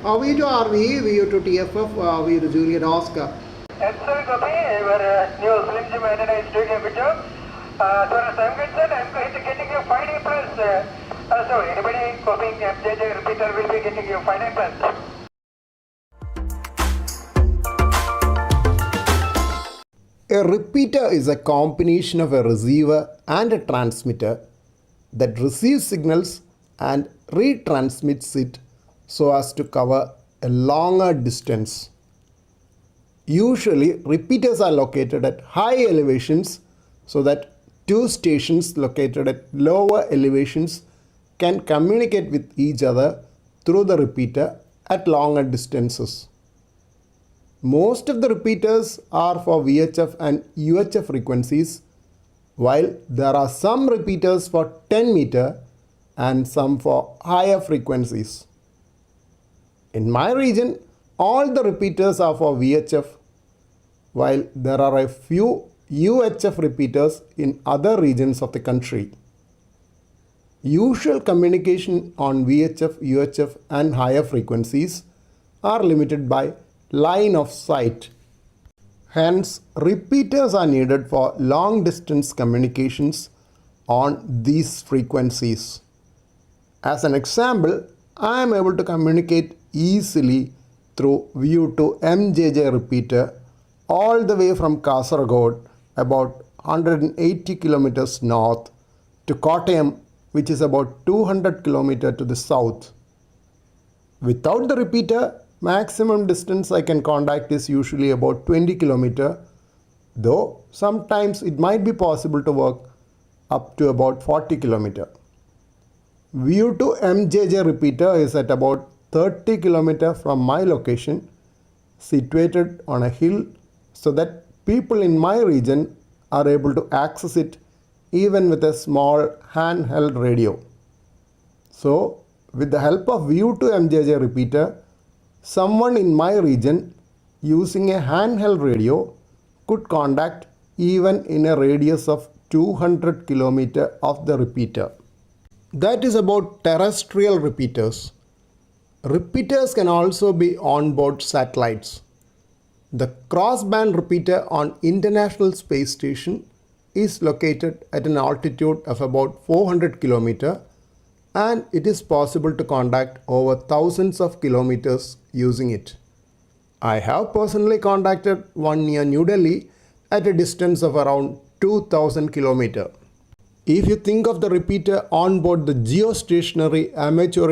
V to RV, VU to TFF, VU to Juliet Oscar. Excellent copy. Your new Slim Jim antenna is doing a good job. As far as I'm concerned, I'm going to getting you 5A plus. So anybody copying MJJ repeater will be getting you 5A plus. A repeater is a combination of a receiver and a transmitter that receives signals and retransmits it so as to cover a longer distance. Usually, repeaters are located at high elevations so that two stations located at lower elevations can communicate with each other through the repeater at longer distances. Most of the repeaters are for VHF and UHF frequencies, while there are some repeaters for 10 meter and some for higher frequencies. In my region, all the repeaters are for VHF, while there are a few UHF repeaters in other regions of the country. Usual communication on VHF, UHF and higher frequencies are limited by line of sight. Hence, repeaters are needed for long distance communications on these frequencies. As an example, I am able to communicate easily through VU to MJJ repeater all the way from Kasaragod, about 180 kilometers north, to Kottayam, which is about 200 kilometers to the south. Without the repeater, maximum distance I can contact is usually about 20 kilometers, though sometimes it might be possible to work up to about 40 kilometers. VU to MJJ repeater is at about 30 kilometers from my location, situated on a hill, so that people in my region are able to access it even with a small handheld radio. So, with the help of VU to MJJ repeater, someone in my region using a handheld radio could contact even in a radius of 200 kilometers of the repeater. That is about terrestrial repeaters. Repeaters can also be onboard satellites. The crossband repeater on International Space Station is located at an altitude of about 400 kilometers, and it is possible to contact over thousands of kilometers using it. I have personally contacted one near New Delhi at a distance of around 2000 kilometers. If you think of the repeater on board the geostationary amateur